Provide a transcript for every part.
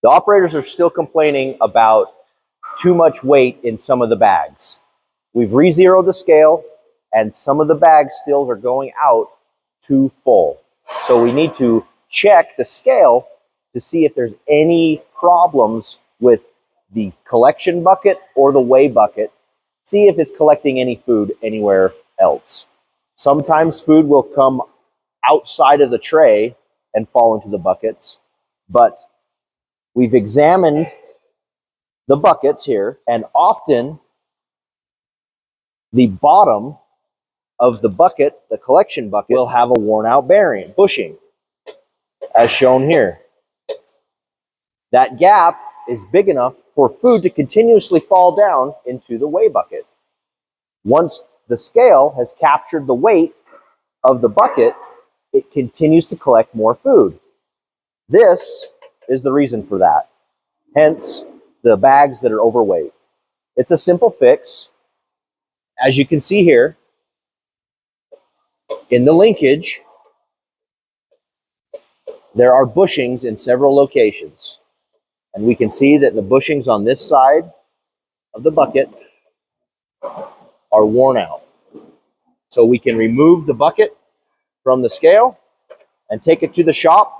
The operators are still complaining about too much weight in some of the bags. We've re-zeroed the scale, and some of the bags still are going out too full. So we need to check the scale to see if there's any problems with the collection bucket or the weigh bucket. See if it's collecting any food anywhere else. Sometimes food will come outside of the tray and fall into the buckets, but we've examined the buckets here, and often the bottom of the bucket, the collection bucket, will have a worn out bearing, bushing, as shown here. That gap is big enough for food to continuously fall down into the weigh bucket. Once the scale has captured the weight of the bucket, it continues to collect more food. This is the reason for that. Hence, the bags that are overweight. It's a simple fix. As you can see here, in the linkage, there are bushings in several locations. And we can see that the bushings on this side of the bucket are worn out. So we can remove the bucket from the scale and take it to the shop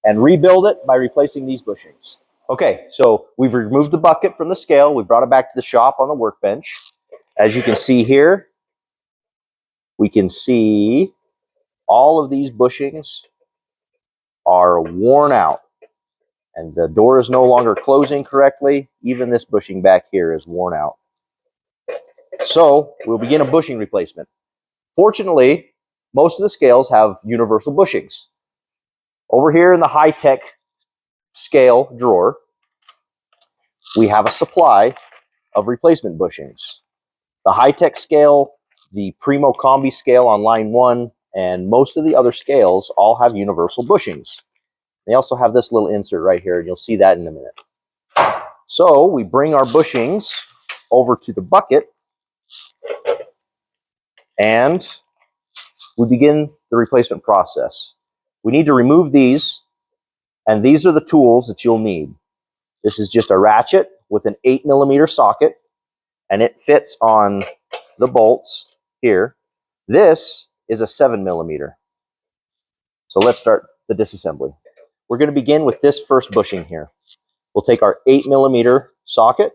and rebuild it by replacing these bushings. Okay, so we've removed the bucket from the scale. We brought it back to the shop on the workbench. As you can see here, we can see all of these bushings are worn out, and the door is no longer closing correctly. Even this bushing back here is worn out. So we'll begin a bushing replacement. Fortunately, most of the scales have universal bushings. Over here in the high-tech scale drawer, we have a supply of replacement bushings. The high-tech scale, the Primo Combi scale on line 1, and most of the other scales all have universal bushings. They also have this little insert right here, and you'll see that in a minute. So we bring our bushings over to the bucket, and we begin the replacement process. We need to remove these, and these are the tools that you'll need. This is just a ratchet with an 8mm socket, and it fits on the bolts here. This is a 7mm. So let's start the disassembly. We're going to begin with this first bushing here. We'll take our 8mm socket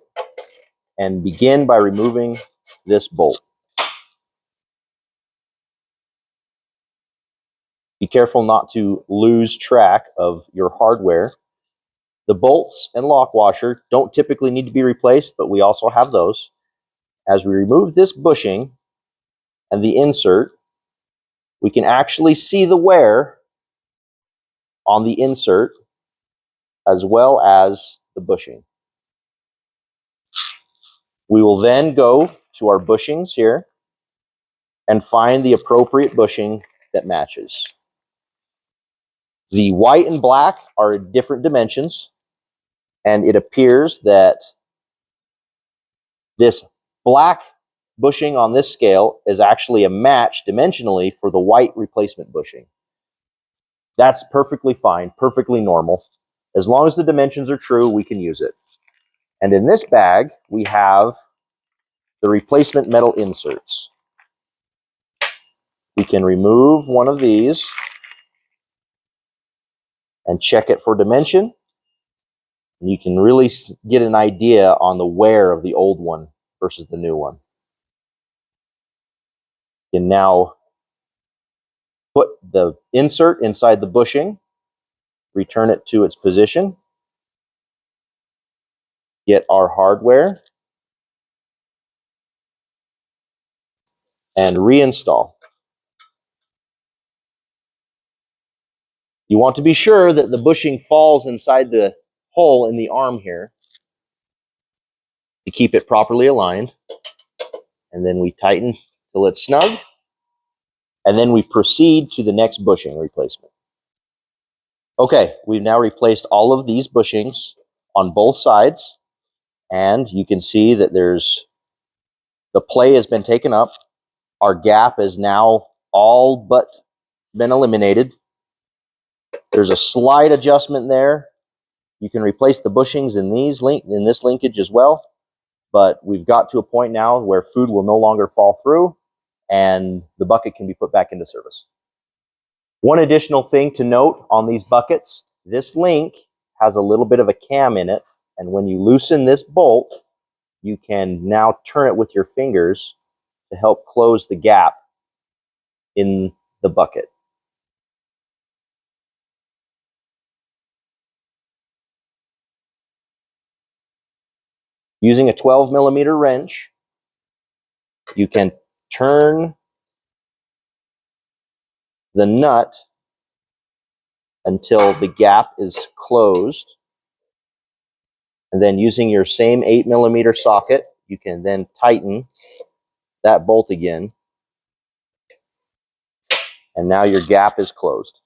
and begin by removing this bolt. Be careful not to lose track of your hardware. The bolts and lock washer don't typically need to be replaced, but we also have those. As we remove this bushing and the insert, we can actually see the wear on the insert as well as the bushing. We will then go to our bushings here and find the appropriate bushing that matches. The white and black are different dimensions, and it appears that this black bushing on this scale is actually a match dimensionally for the white replacement bushing. That's perfectly fine, perfectly normal. As long as the dimensions are true, we can use it. And in this bag, we have the replacement metal inserts. We can remove one of these and check it for dimension. And you can really get an idea on the wear of the old one versus the new one. You can now put the insert inside the bushing, return it to its position, get our hardware, and reinstall. You want to be sure that the bushing falls inside the hole in the arm here to keep it properly aligned. And then we tighten till it's snug. And then we proceed to the next bushing replacement. Okay, we've now replaced all of these bushings on both sides. And you can see that the play has been taken up. Our gap is now all but been eliminated. There's a slight adjustment there, You can replace the bushings in this linkage as well, but we've got to a point now where food will no longer fall through and the bucket can be put back into service. One additional thing to note on these buckets, this link has a little bit of a cam in it, and when you loosen this bolt, you can now turn it with your fingers to help close the gap in the bucket. Using a 12mm wrench, you can turn the nut until the gap is closed. And then using your same 8mm socket, you can then tighten that bolt again. And now your gap is closed.